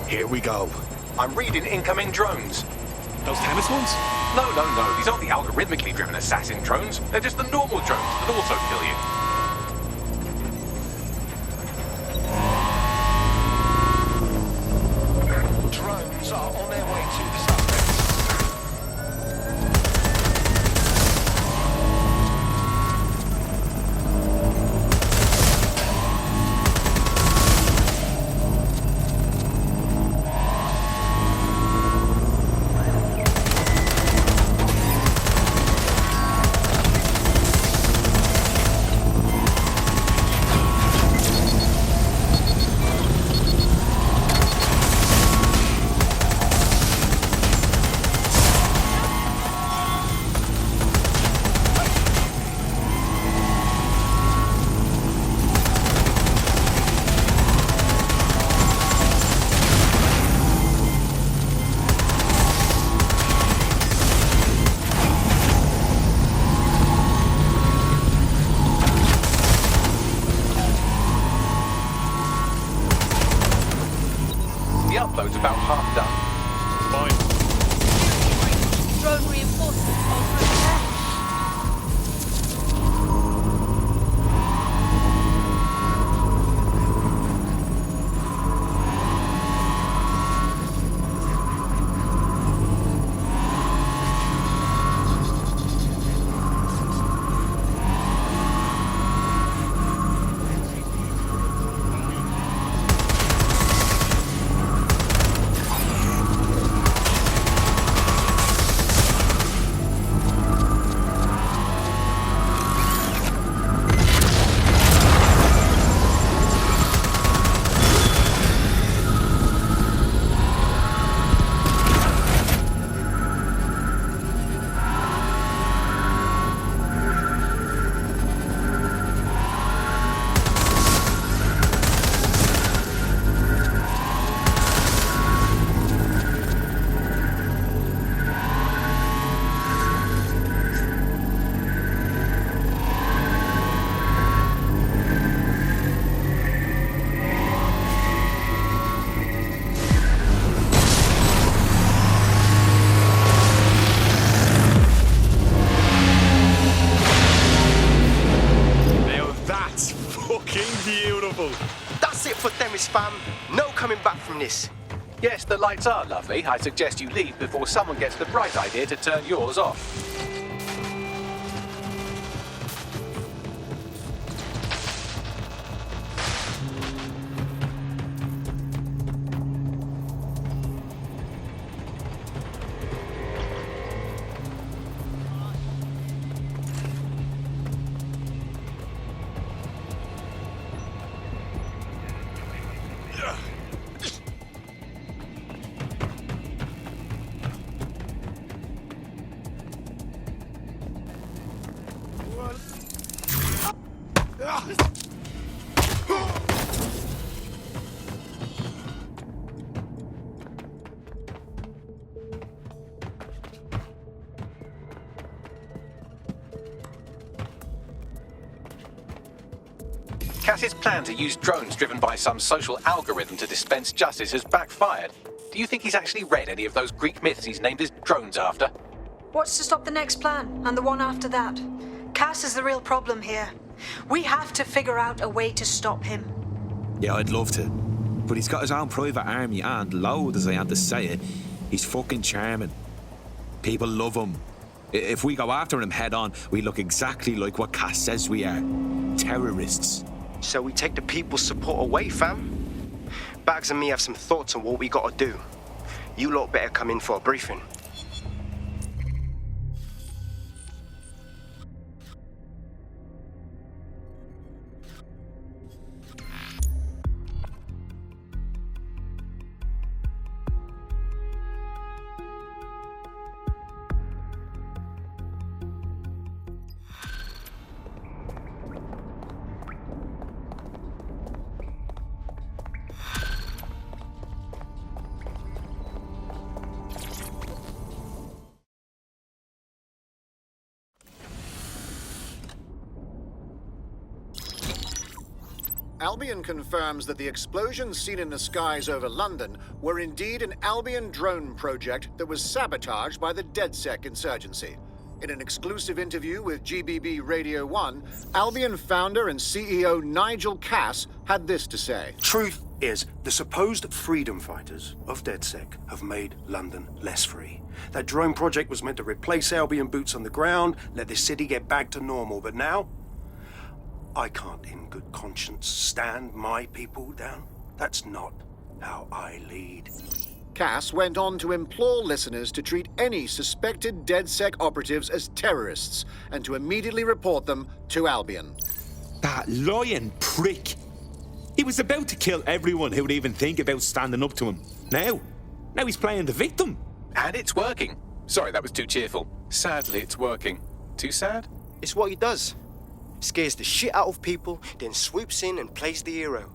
Here we go. I'm reading incoming drones. Those tennis ones? No. These aren't the algorithmically driven assassin drones. They're just the normal drones that also kill you. Drones are on their way to the suspects. The upload's about half done. Fine. Drone reinforcements on route there. Now that's fucking beautiful. That's it for Themis, fam. No coming back from this. Yes, the lights are lovely. I suggest you leave before someone gets the bright idea to turn yours off. Cass's plan to use drones driven by some social algorithm to dispense justice has backfired. Do you think he's actually read any of those Greek myths he's named his drones after? What's to stop the next plan, and the one after that? Cass is the real problem here. We have to figure out a way to stop him. Yeah, I'd love to. But he's got his own private army and, loud as I am to say it, he's fucking charming. People love him. If we go after him head on, we look exactly like what Cass says we are. Terrorists. So we take the people's support away, fam. Bags and me have some thoughts on what we gotta do. You lot better come in for a briefing. Albion confirms that the explosions seen in the skies over London were indeed an Albion drone project that was sabotaged by the DedSec insurgency. In an exclusive interview with GBB Radio 1, Albion founder and CEO Nigel Cass had this to say. Truth is, the supposed freedom fighters of DedSec have made London less free. That drone project was meant to replace Albion boots on the ground, let the city get back to normal, but now I can't in good conscience stand my people down. That's not how I lead. Cass went on to implore listeners to treat any suspected DedSec operatives as terrorists and to immediately report them to Albion. That lying prick. He was about to kill everyone who would even think about standing up to him. Now he's playing the victim. And it's working. Sorry, that was too cheerful. Sadly, it's working. Too sad? It's what he does. Scares the shit out of people, then swoops in and plays the hero.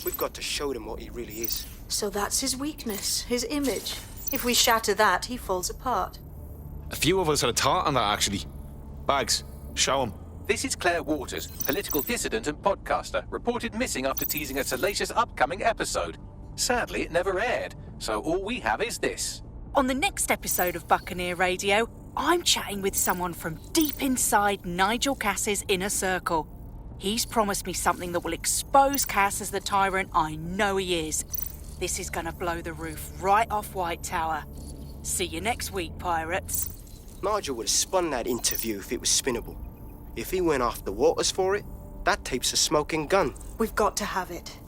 We've got to show them what he really is. So that's his weakness, his image. If we shatter that, he falls apart. A few of us had a thought on that, actually. Bags, show him. This is Claire Waters, political dissident and podcaster, reported missing after teasing a salacious upcoming episode. Sadly, it never aired, so all we have is this. On the next episode of Buccaneer Radio, I'm chatting with someone from deep inside Nigel Cass's inner circle. He's promised me something that will expose Cass as the tyrant I know he is. This is gonna blow the roof right off White Tower. See you next week, pirates. Nigel would have spun that interview if it was spinnable. If he went after Waters for it, that tape's a smoking gun. We've got to have it.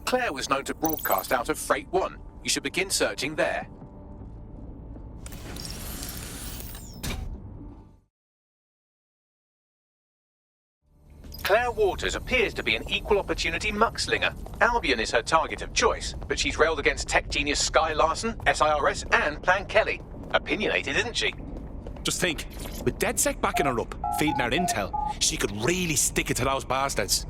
Claire was known to broadcast out of Freight 1. You should begin searching there. Claire Waters appears to be an equal opportunity muckslinger. Albion is her target of choice, but she's railed against tech genius Sky Larson, SIRS, and Plan Kelly. Opinionated, isn't she? Just think, with DedSec backing her up, feeding her intel, she could really stick it to those bastards.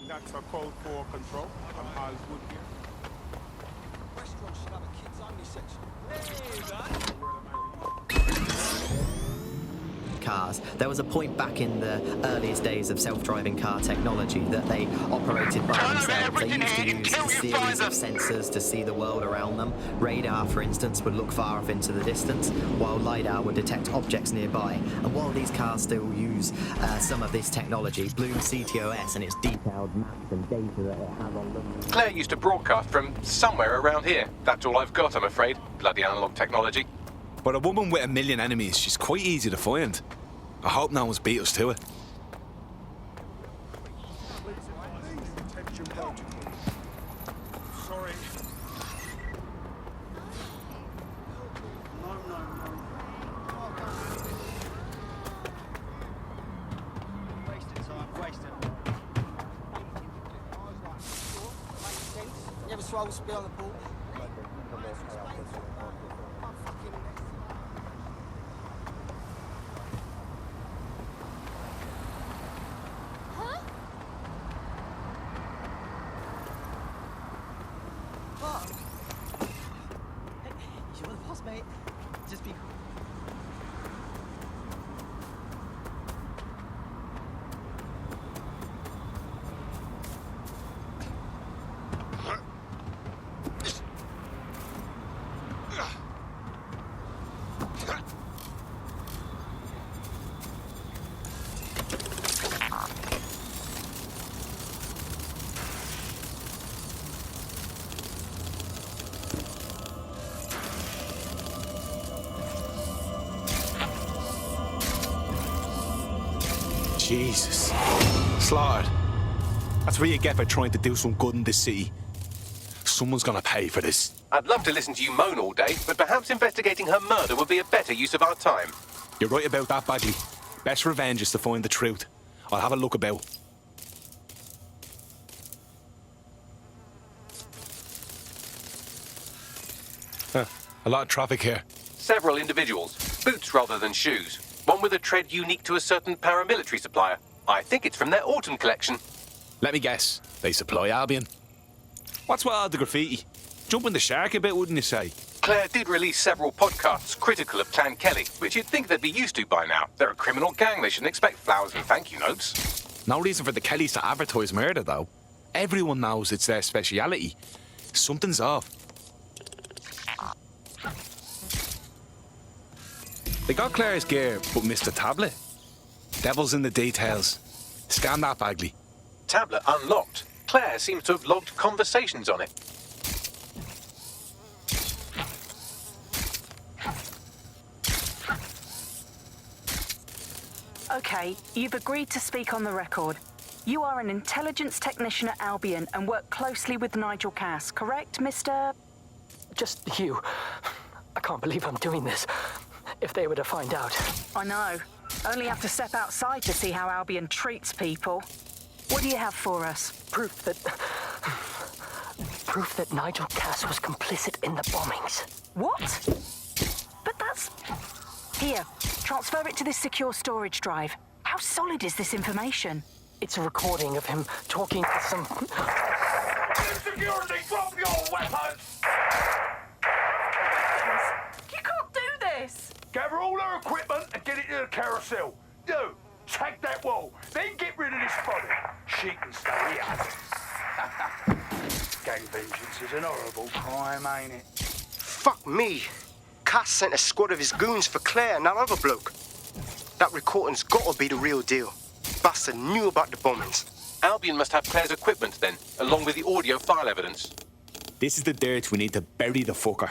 That's a code for control. I'm Hal Wood here. Restaurants should have a kids-only section. Cars. There was a point back in the earliest days of self-driving car technology that they operated by themselves. They used to use a series of sensors to see the world around them. Radar, for instance, would look far off into the distance, while LiDAR would detect objects nearby. And while these cars still use some of this technology, Bloom CTOS and its detailed maps and data that it has on them. Claire used to broadcast from somewhere around here. That's all I've got, I'm afraid. Bloody analog technology. But a woman with a million enemies, she's quite easy to find. I hope no one's beat us to it. Sorry. No. Wasting time, wasting. You ever swallow spit on the pool? You're the boss, mate. Just be cool. Jesus. Slaughtered. That's what you get for trying to do some good in this city. Someone's gonna pay for this. I'd love to listen to you moan all day, but perhaps investigating her murder would be a better use of our time. You're right about that, Bagley. Best revenge is to find the truth. I'll have a look about. A lot of traffic here. Several individuals, boots rather than shoes. One with a tread unique to a certain paramilitary supplier. I think it's from their autumn collection. Let me guess. They supply Albion. What's with all the graffiti? Jumping the shark a bit, wouldn't you say? Claire did release several podcasts critical of Clan Kelly, which you'd think they'd be used to by now. They're a criminal gang, they shouldn't expect flowers and thank you notes. No reason for the Kellys to advertise murder, though. Everyone knows it's their speciality. Something's off. They got Claire's gear, but missed the tablet. Devil's in the details. Scan that, Bagley. Tablet unlocked. Claire seems to have logged conversations on it. Okay, you've agreed to speak on the record. You are an intelligence technician at Albion and work closely with Nigel Cass, correct, Mr...? Just you. I can't believe I'm doing this. If they were to find out. I know. Only have to step outside to see how Albion treats people. What do you have for us? Proof that Nigel Cass was complicit in the bombings. What? But that's... Here, transfer it to this secure storage drive. How solid is this information? It's a recording of him talking to some... Security, drop your weapons! You can't do this! Gather all her equipment and get it to the carousel. You, tag that wall, then get rid of this body. She can stay here. Gang vengeance is an horrible crime, ain't it? Fuck me. Cass sent a squad of his goons for Claire and that other bloke. That recording's gotta be the real deal. Bastard knew about the bombings. Albion must have Claire's equipment then, along with the audio file evidence. This is the dirt we need to bury the fucker.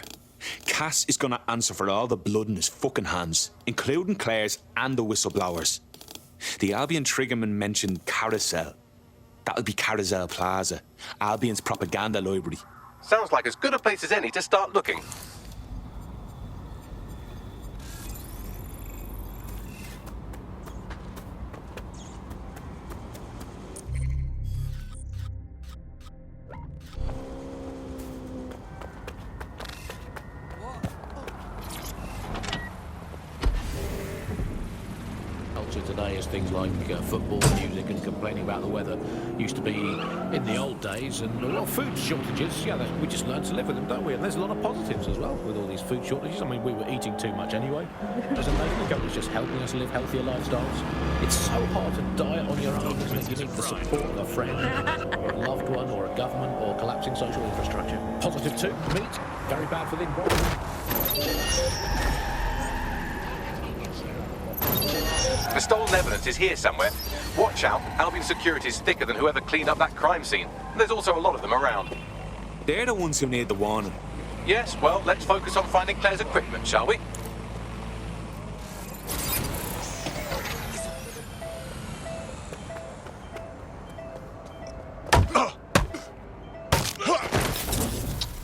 Cass is gonna answer for all the blood in his fucking hands, including Claire's and the whistleblowers. The Albion triggerman mentioned Carousel. That'll be Carousel Plaza, Albion's propaganda library. Sounds like as good a place as any to start looking. Today is things like football, music and complaining about the weather. Used to be in the old days, and a lot of food shortages. Yeah, we just learn to live with them, don't we? And there's a lot of positives as well with all these food shortages. I mean, we were eating too much anyway. As a nation, the government's just helping us live healthier lifestyles. It's so hard to diet on your own, isn't it? You need the support of a friend, or a loved one, or a government, or collapsing social infrastructure. Positive too, meat, very bad for the environment. The stolen evidence is here somewhere. Watch out, Albion security is thicker than whoever cleaned up that crime scene. There's also a lot of them around. They're the ones who need the warning. Yes, well, let's focus on finding Claire's equipment, shall we?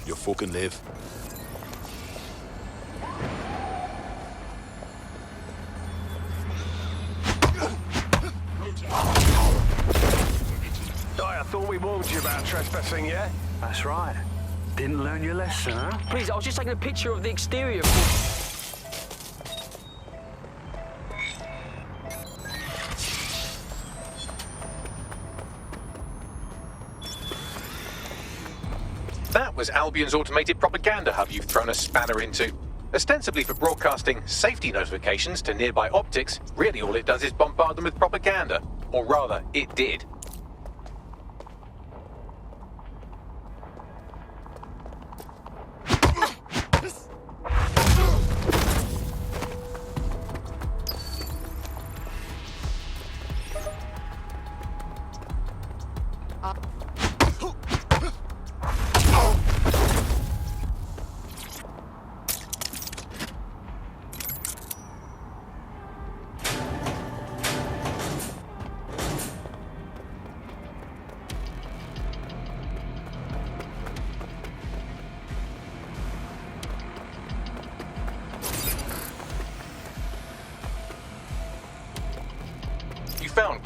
You fucking live. I thought we warned you about trespassing, yeah? That's right. Didn't learn your lesson, huh? Please, I was just taking a picture of the exterior. That was Albion's automated propaganda hub you've thrown a spanner into. Ostensibly for broadcasting safety notifications to nearby optics, really all it does is bombard them with propaganda. Or rather, it did.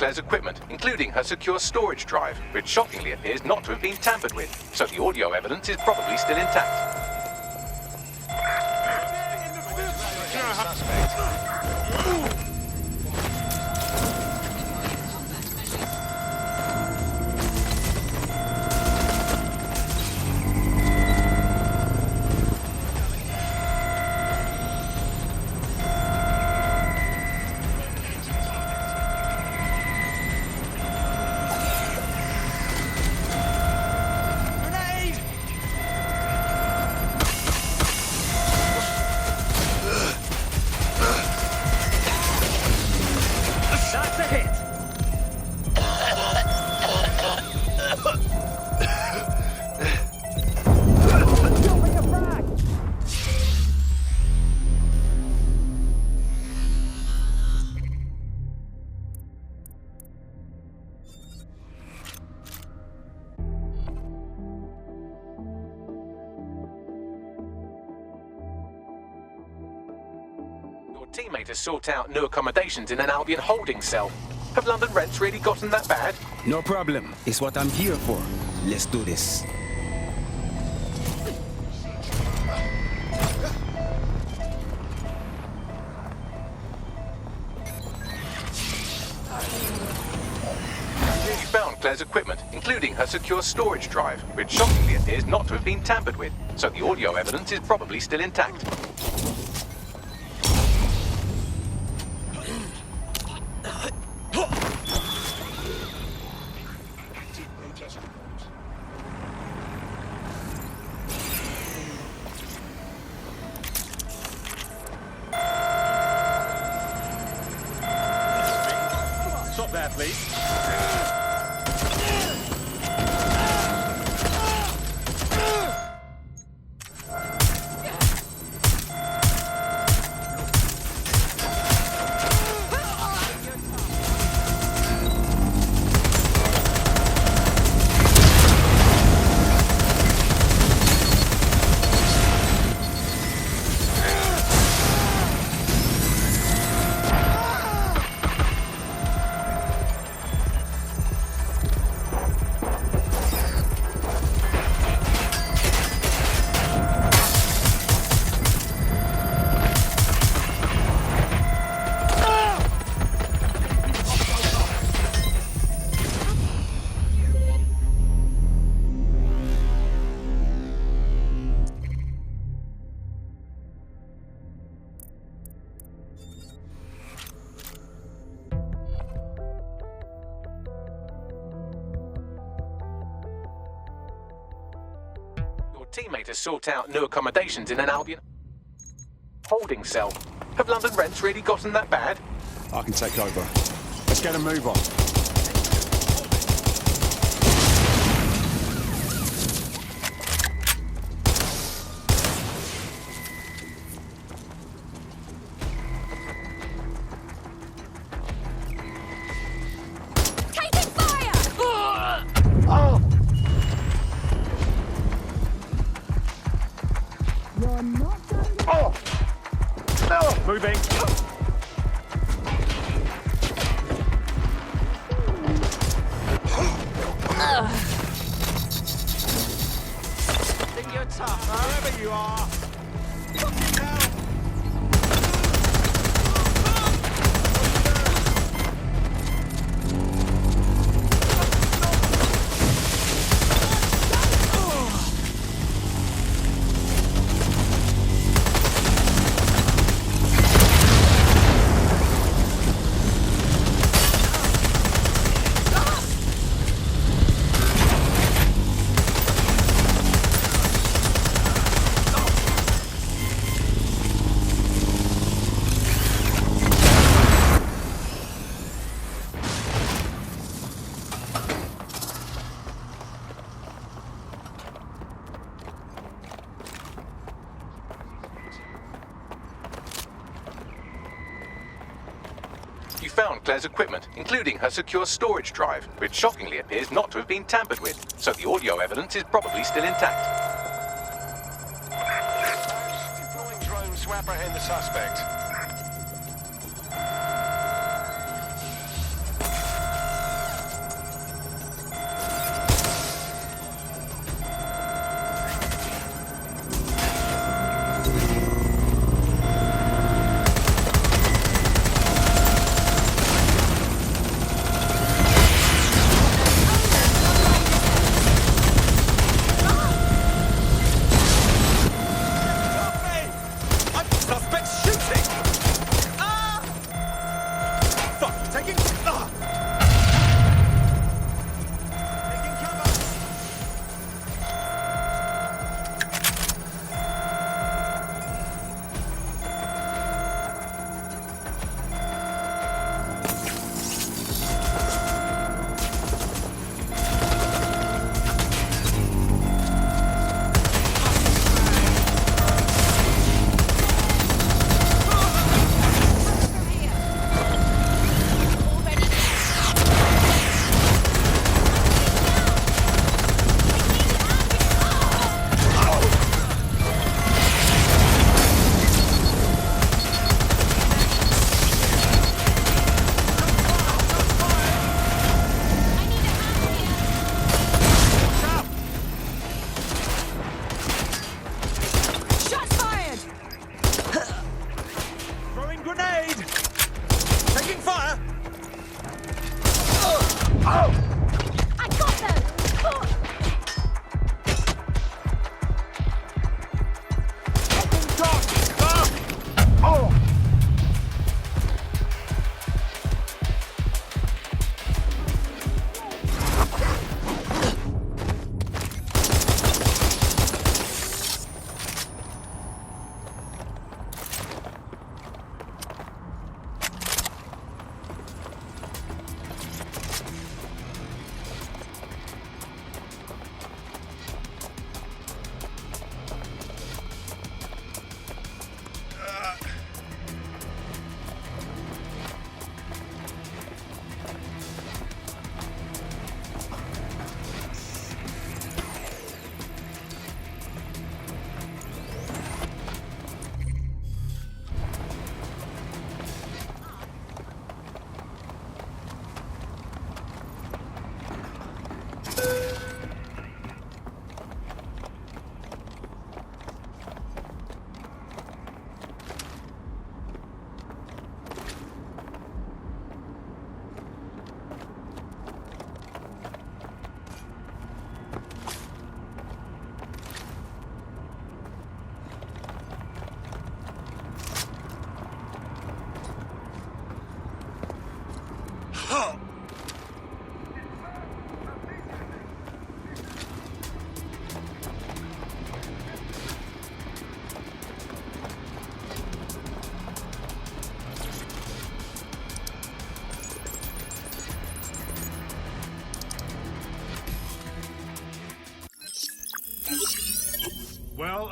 Claire's equipment, including her secure storage drive, which shockingly appears not to have been tampered with, so the audio evidence is probably still intact. Teammate has sought out new accommodations in an Albion holding cell. Have London rents really gotten that bad? No problem. It's what I'm here for. Let's do this. You found Claire's equipment, including her secure storage drive, which shockingly appears not to have been tampered with, so the audio evidence is probably still intact. Stop there, please. Teammate has sought out new accommodations in an Albion holding cell. Have London rents really gotten that bad? I can take over. Let's get a move on. Moving. Think you're tough, huh? Wherever you are. You found Claire's equipment, including her secure storage drive, which shockingly appears not to have been tampered with, so the audio evidence is probably still intact. Deploying drone to apprehend the suspect.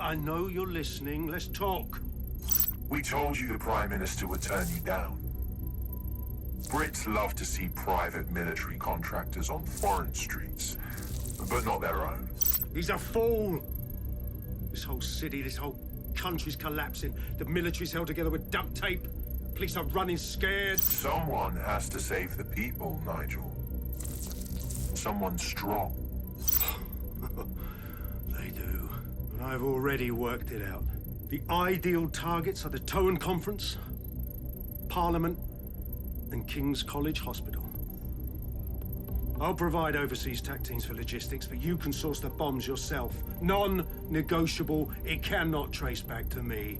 I know you're listening. Let's talk. We told you the Prime Minister would turn you down. Brits love to see private military contractors on foreign streets, but not their own. He's a fool. This whole city, this whole country's collapsing. The military's held together with duct tape. Police are running scared. Someone has to save the people, Nigel. Someone strong. They do. And I've already worked it out. The ideal targets are the Towan Conference, Parliament, and King's College Hospital. I'll provide overseas tac teams for logistics, but you can source the bombs yourself. Non-negotiable. It cannot trace back to me.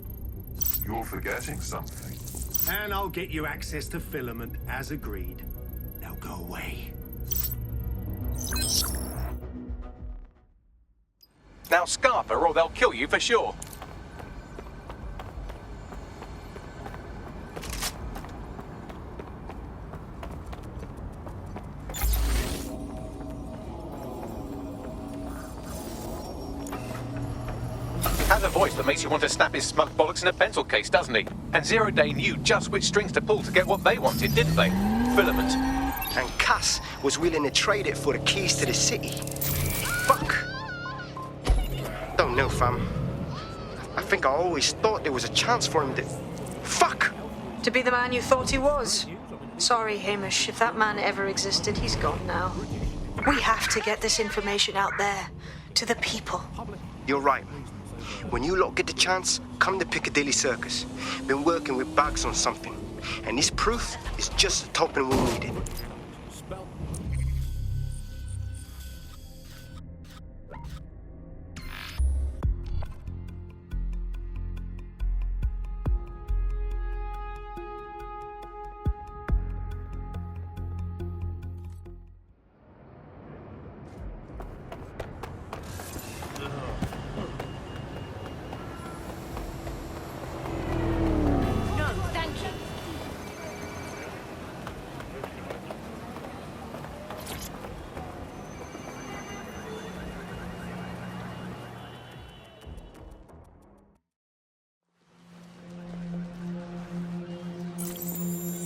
You're forgetting something. And I'll get you access to filament, as agreed. Now go away. Now scarper or they'll kill you for sure. Has a voice that makes you want to snap his smug bollocks in a pencil case, doesn't he? And Zero Day knew just which strings to pull to get what they wanted, didn't they? Filament. And Cass was willing to trade it for the keys to the city. Fuck. Don't know, fam. I think I always thought there was a chance for him to... Fuck! To be the man you thought he was. Sorry, Hamish. If that man ever existed, he's gone now. We have to get this information out there. To the people. You're right. When you lot get the chance, come to Piccadilly Circus. Been working with Bags on something. And this proof is just the token we needed.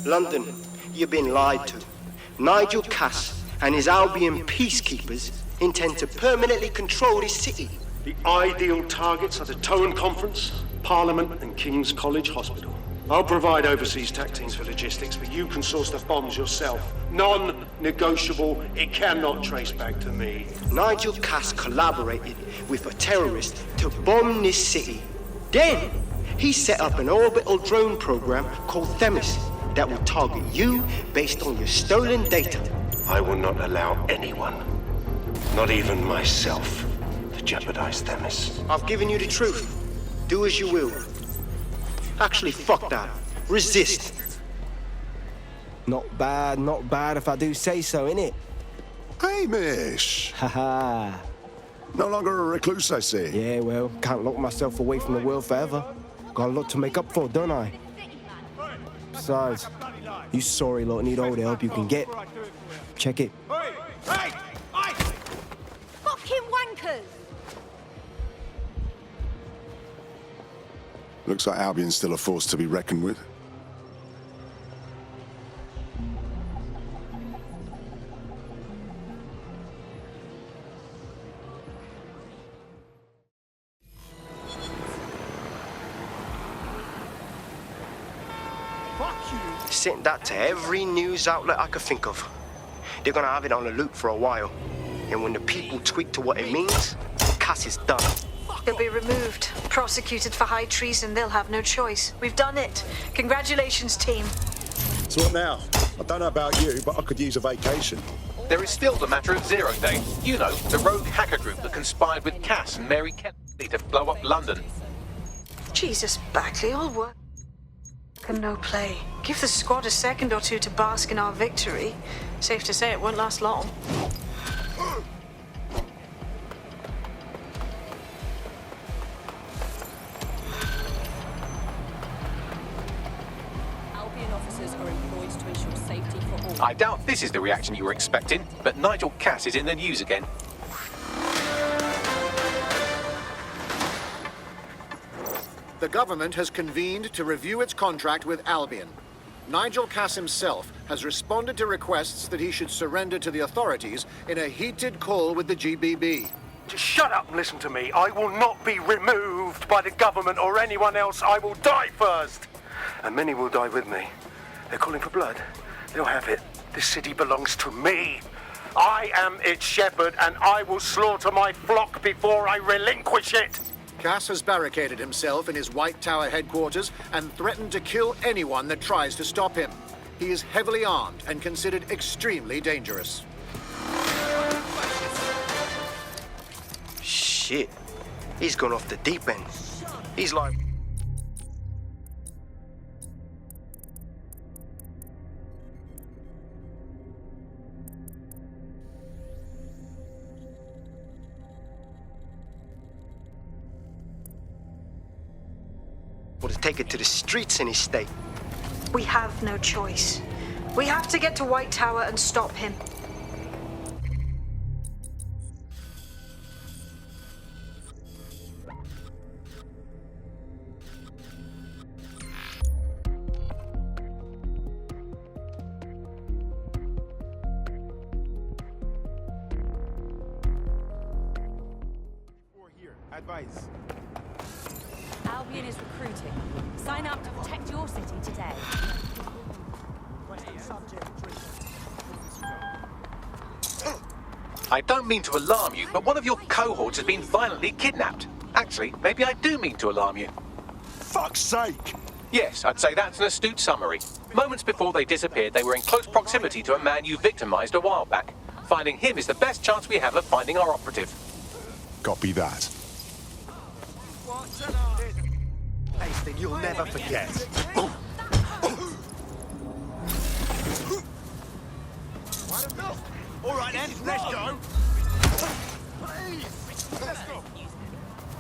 London, you've been lied to. Nigel Cass and his Albion peacekeepers intend to permanently control this city. The ideal targets are the Towan Conference, Parliament, and King's College Hospital. I'll provide overseas tac teams for logistics, but you can source the bombs yourself. Non-negotiable. It cannot trace back to me. Nigel Cass collaborated with a terrorist to bomb this city. Then, he set up an orbital drone program called Themis that will target you based on your stolen data. I will not allow anyone, not even myself, to jeopardize Themis. I've given you the truth. Do as you will. Actually, fuck that. Resist. Not bad if I do say so, innit? Hamish! Haha. No longer a recluse, I see. Yeah, well, can't lock myself away from the world forever. Got a lot to make up for, don't I? Besides, you sorry lot need all the help you can get. Check it. Fucking wankers! Looks like Albion's still a force to be reckoned with. Sent that to every news outlet I could think of. They're gonna have it on the loop for a while. And when the people tweak to what it means, Cass is done. He'll be removed, prosecuted for high treason. They'll have no choice. We've done it. Congratulations, team. So what now? I don't know about you, but I could use a vacation. There is still the matter of Zero Day. You know, the rogue hacker group that conspired with Cass and Mary Kennedy to blow up London. Jesus, Bagley, all work and no play. Give the squad a second or two to bask in our victory. Safe to say it won't last long. Albion officers are employed to ensure safety for all. I doubt this is the reaction you were expecting, but Nigel Cass is in the news again. The government has convened to review its contract with Albion. Nigel Cass himself has responded to requests that he should surrender to the authorities in a heated call with the GBB. Just shut up and listen to me. I will not be removed by the government or anyone else. I will die first. And many will die with me. They're calling for blood. They'll have it. This city belongs to me. I am its shepherd, and I will slaughter my flock before I relinquish it. Cass has barricaded himself in his White Tower headquarters and threatened to kill anyone that tries to stop him. He is heavily armed and considered extremely dangerous. Shit. He's gone off the deep end. He's like... Or to take it to the streets in his state. We have no choice. We have to get to White Tower and stop him. Advice. Albion is recruiting. Sign up to protect your city today. I don't mean to alarm you, but one of your cohorts has been violently kidnapped. Actually, maybe I do mean to alarm you. Fuck's sake! Yes, I'd say that's an astute summary. Moments before they disappeared, they were in close proximity to a man you victimized a while back. Finding him is the best chance we have of finding our operative. Copy that. Thing you'll never forget. All right then, let's go. Please, let's go.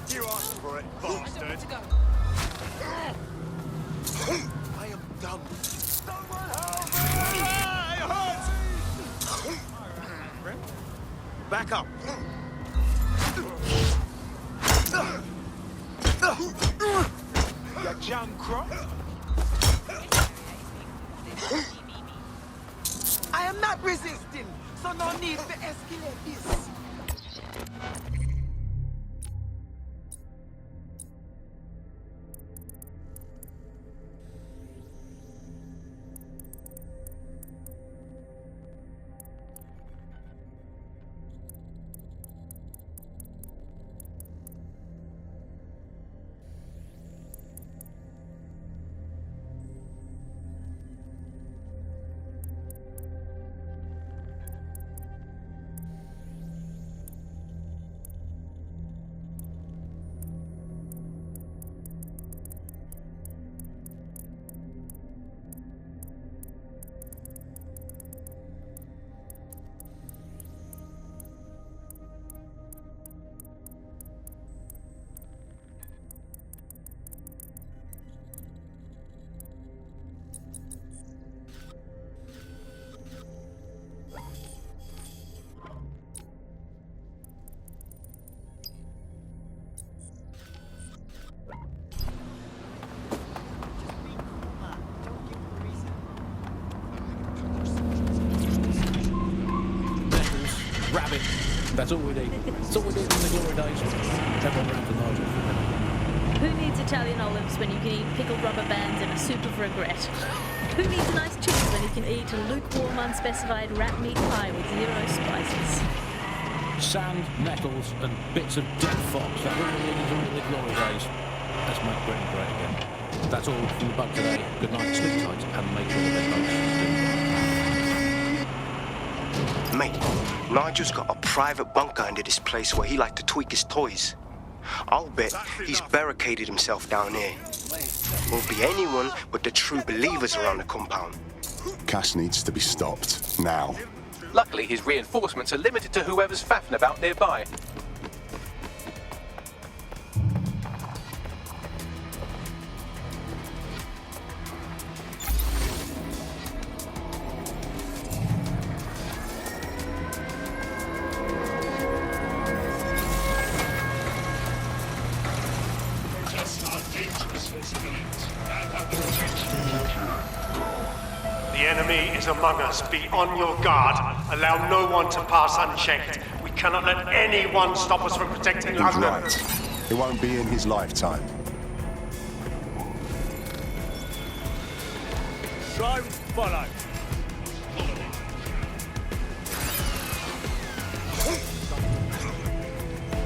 You asked for it, bastard. I am done. Someone help me! It hurts. Back up. You junk crop. I am not resisting, so no need to escalate this. Rabbit. That's all we need. That's all we did in the glory days. Everyone ran to Nigel. Who needs Italian olives when you can eat pickled rubber bands and a soup of regret? Who needs a nice cheese when you can eat a lukewarm, unspecified rat meat pie with 0 spices? Sand, nettles, and bits of dead fox. That really needed in the glory days. Let's make Britain great again. That's all from the bug today. Good night, sleep tight, and make sure that Mate, Nigel's got a private bunker under this place where he liked to tweak his toys. I'll bet he's barricaded himself down here. Won't be anyone but the true believers around the compound. Cass needs to be stopped, now. Luckily, his reinforcements are limited to whoever's faffing about nearby. The enemy is among us. Be on your guard. Allow no one to pass unchecked. We cannot let anyone stop us from protecting He's London. right. It won't be in his lifetime. Drones follow.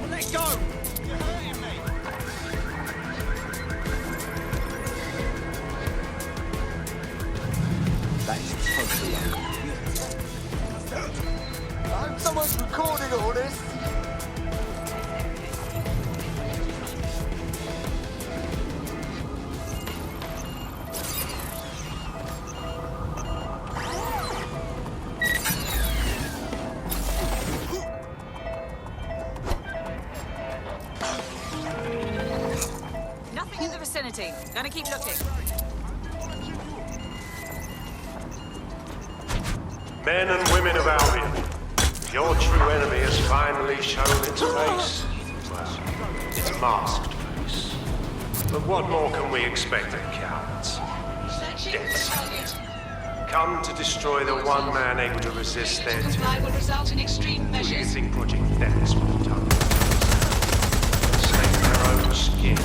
Let go! You're hurting me! That is totally I hope someone's recording all this. Nothing in the vicinity. Gonna keep looking. Men and women of Albion, your true enemy has finally shown its face. Well, its masked face. But what more can we expect of cowards? DedSec. Come to destroy the one man able to resist their tyranny. will result in extreme Who do you measures. think Project Themis would have done? Save their own skin.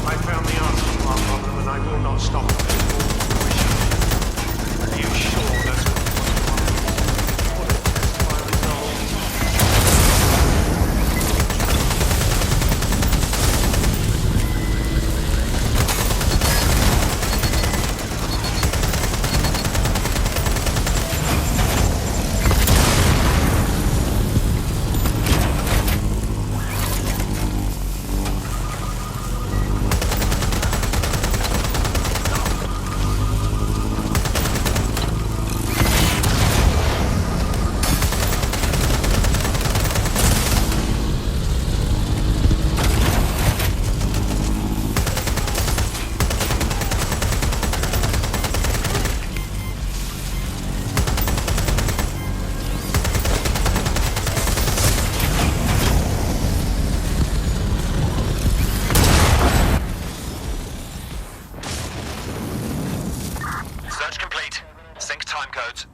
I found the answer to our problem and I will not stop until you all fruition. Are you sure that's what you want? What a test my resolve. Search complete. Sync time codes.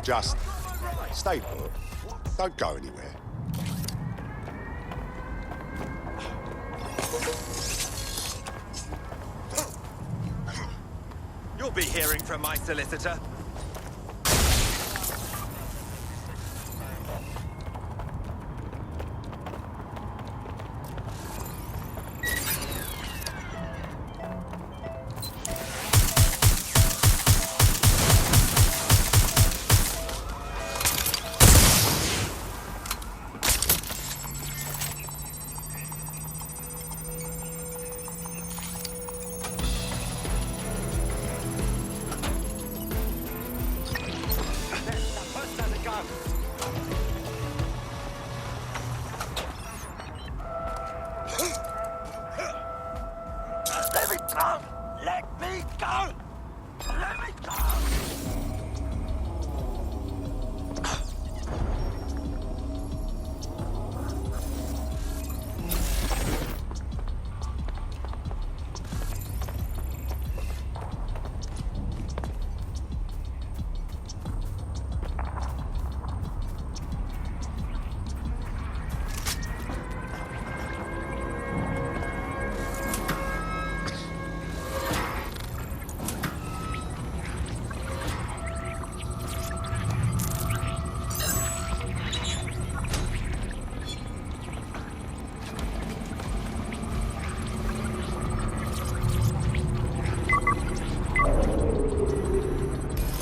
Just stay put. Don't go anywhere. You'll be hearing from my solicitor.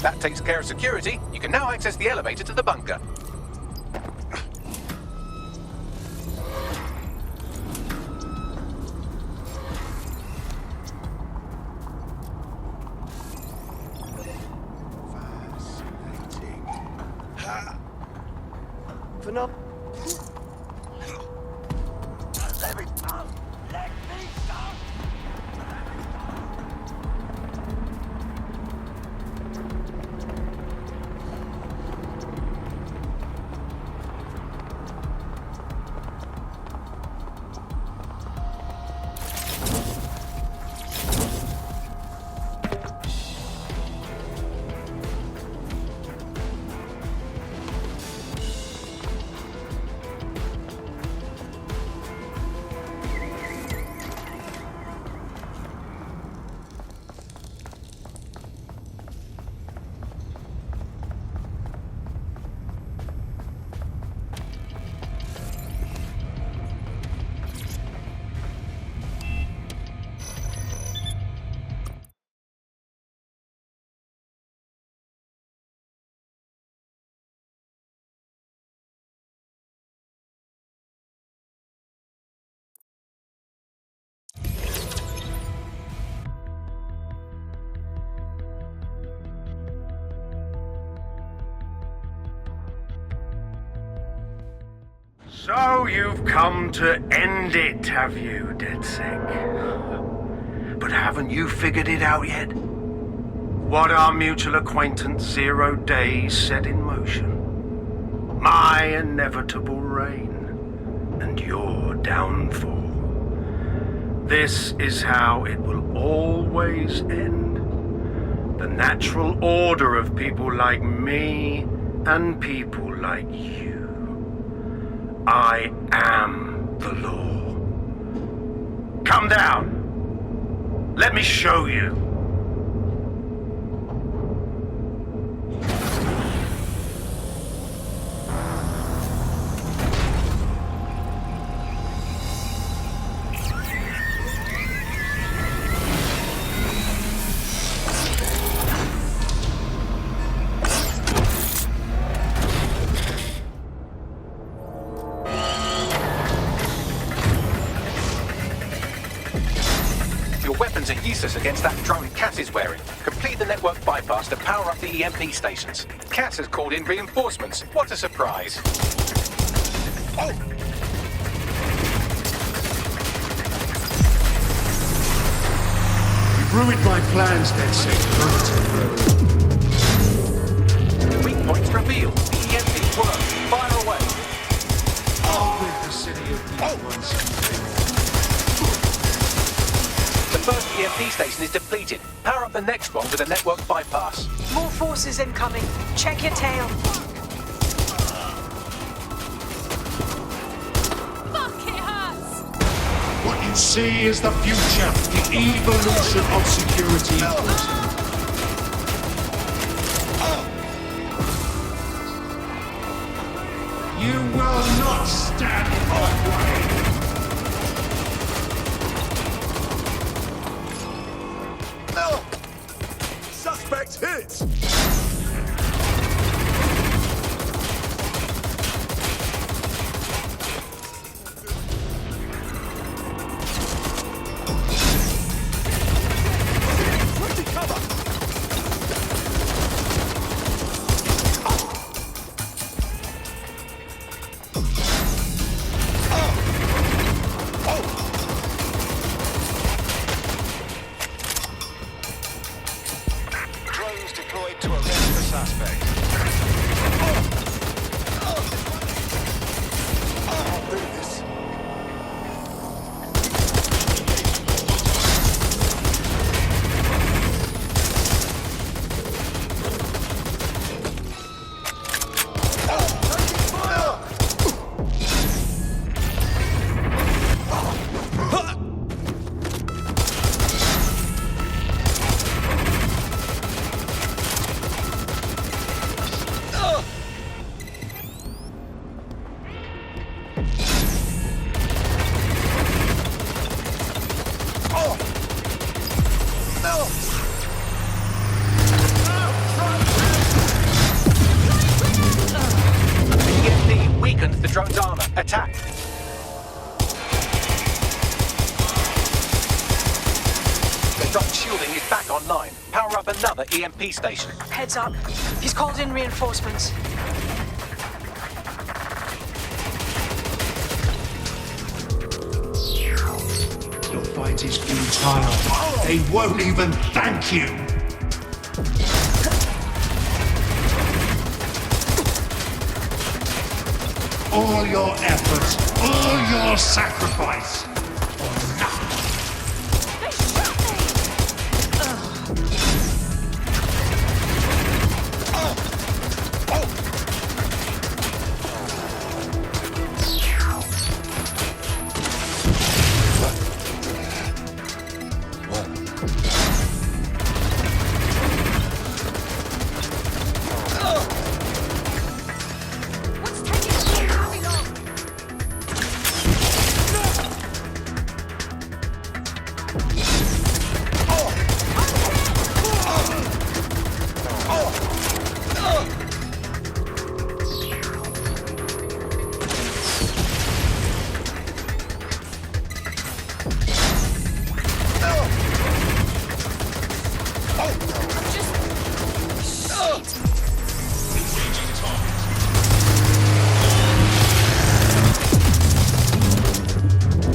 That takes care of security. You can now access the elevator to the bunker. Phenomenal. So you've come to end it, have you, DedSec? But haven't you figured it out yet? What our mutual acquaintance 0 Days set in motion? My inevitable reign and your downfall. This is how it will always end. The natural order of people like me and people like you. I am the law. Come down. Let me show you. Against that drone Cass is wearing. Complete the network bypass to power up the EMP stations. Cass has called in reinforcements. What a surprise. Oh! You've ruined my plans, DedSec. Weak points revealed. The EMP works. Fire away. I'll rid the city of these ones. The first EMP station is depleted. Power up the next one with a network bypass. More forces incoming. Check your tail. Fuck, it hurts! What you see is the future, the evolution of security forces. You will not stand in my way. Suspect hit! Drones deployed to shielding is back online. Power up another EMP station. Heads up. He's called in reinforcements. Your fight is futile. They won't even thank you. All your efforts, all your sacrifice.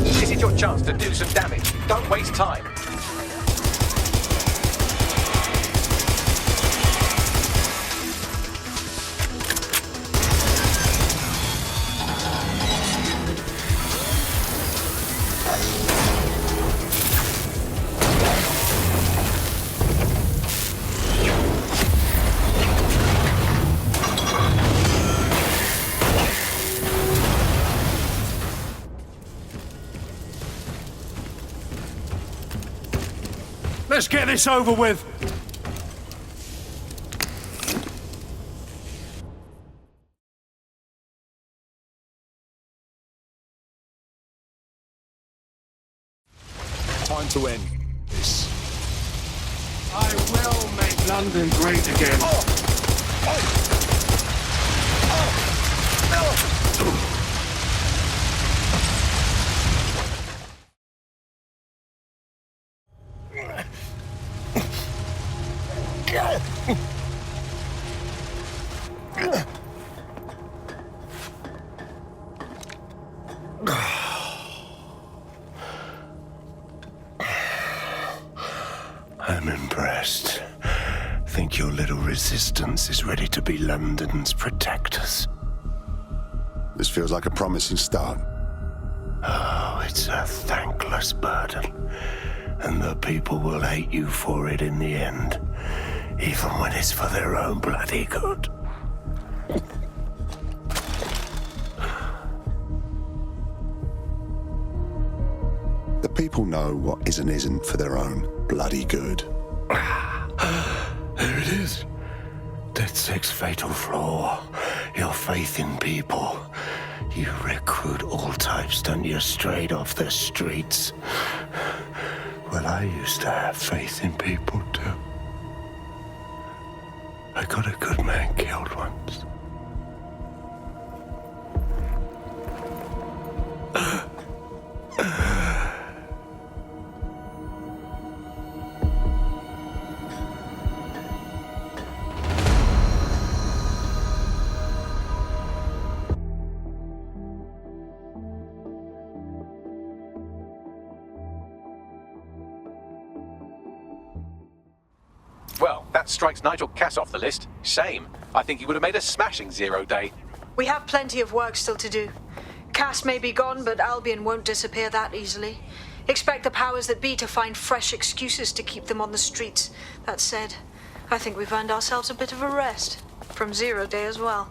This is your chance to do some damage. Don't waste time. Let's get this over with. Time to end this. I will make London great again. I'm impressed. Think your little resistance is ready to be London's protectors. This feels like a promising start. Oh, it's a thankless burden. And the people will hate you for it in the end. Even when it's for their own bloody good. The people know what is and isn't for their own bloody good. There it is. DedSec's fatal flaw. Your faith in people. You recruit all types, don't you, straight off the streets. Well, I used to have faith in people, too. I got a good man killed once. Well, that strikes Nigel Cass off the list. Shame. I think he would have made a smashing 0 day. We have plenty of work still to do. Cass may be gone, but Albion won't disappear that easily. Expect the powers that be to find fresh excuses to keep them on the streets. That said, I think we've earned ourselves a bit of a rest. From 0 day as well.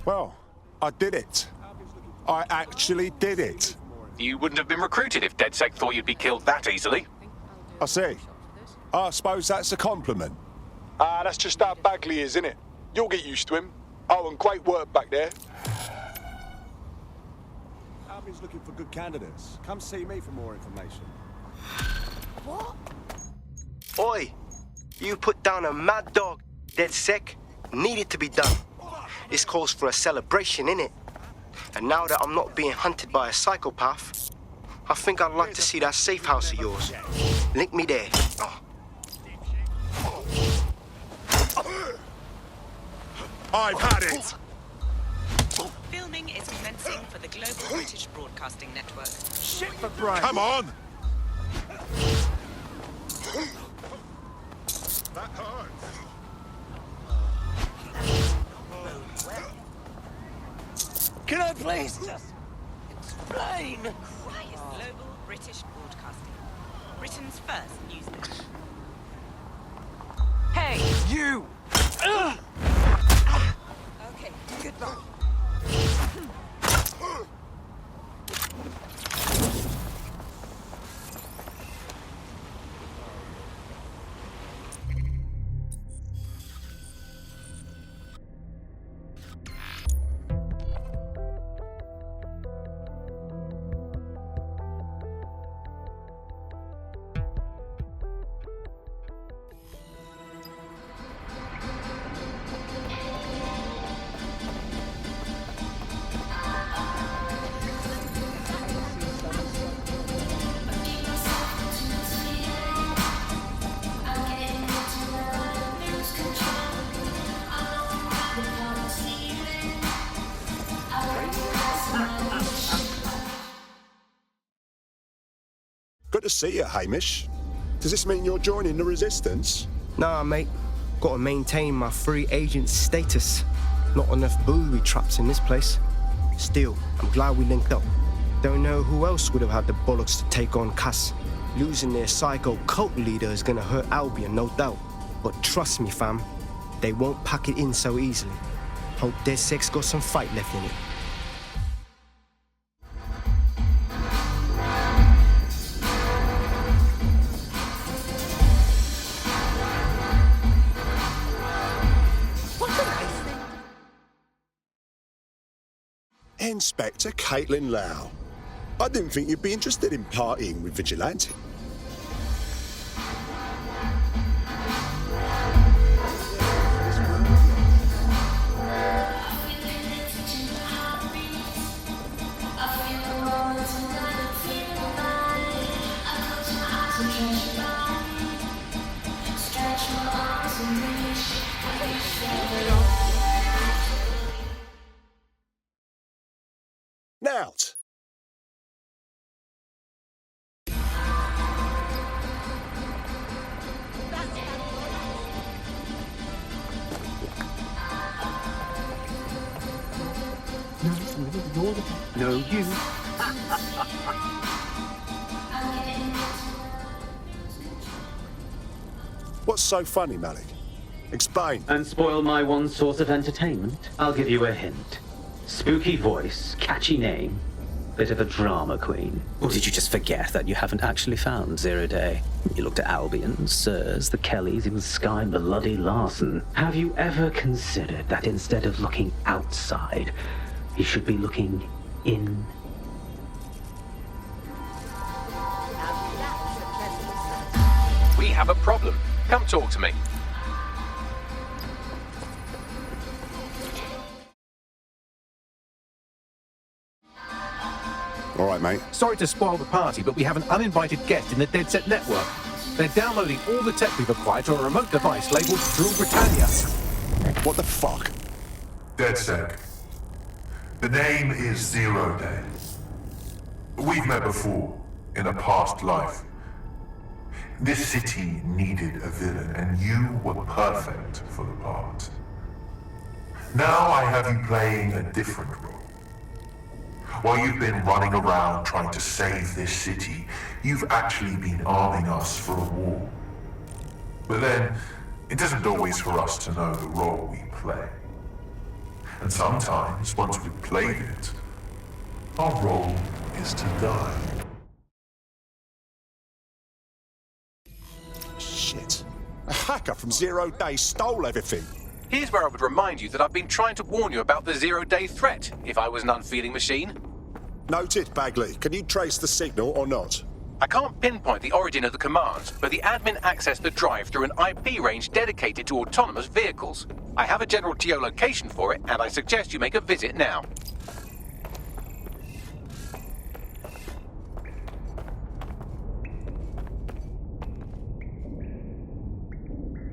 Well, I did it. I actually did it. You wouldn't have been recruited if DedSec thought you'd be killed that easily. I see. I suppose that's a compliment. Ah, that's just how Bagley is, innit? You'll get used to him. Oh, and great work back there. Albion's looking for good candidates. Come see me for more information. What? Oi, you put down a mad dog. DedSec. Needed to be done. This calls for a celebration, innit? And now that I'm not being hunted by a psychopath, I think I'd like to see that safe house of yours. Link me there. Oh. I've had it! Filming is commencing for the Global British Broadcasting Network. Shit for Brian. Come on! That hurts. Can I please just explain? Global British Broadcasting. Britain's first news station. Hey, you! Okay, goodbye. Good to see you, Hamish. Does this mean you're joining the Resistance? Nah, mate. Gotta maintain my free agent status. Not enough booby traps in this place. Still, I'm glad we linked up. Don't know who else would have had the bollocks to take on Cass. Losing their psycho cult leader is gonna hurt Albion, no doubt. But trust me, fam, they won't pack it in so easily. Hope DedSec's got some fight left in it. Inspector Caitlin Lau. I didn't think you'd be interested in partying with Vigilante. Nout. No, you. What's so funny, Malik? Explain. And spoil my one source of entertainment? I'll give you a hint. Spooky voice, catchy name, bit of a drama queen. Or did you just forget that you haven't actually found Zero Day? You looked at Albion, Sirs, the Kellys, even Sky Bloody Larson. Have you ever considered that instead of looking outside, you should be looking in? We have a problem. Come talk to me. All right, mate. Sorry to spoil the party, but we have an uninvited guest in the DedSec network. They're downloading all the tech we've acquired to a remote device labeled Rule Britannia. What the fuck? DedSec. The name is Zero Day. We've met before, in a past life. This city needed a villain, and you were perfect for the part. Now I have you playing a different role. While you've been running around trying to save this city, you've actually been arming us for a war. But then, it isn't always for us to know the role we play. And sometimes, once we've played it, our role is deserves to die. Shit. A hacker from Zero Day stole everything. Here's where I would remind you that I've been trying to warn you about the zero-day threat, if I was an unfeeling machine. Noted, Bagley. Can you trace the signal or not? I can't pinpoint the origin of the commands, but the admin accessed the drive through an IP range dedicated to autonomous vehicles. I have a general geolocation for it, and I suggest you make a visit now.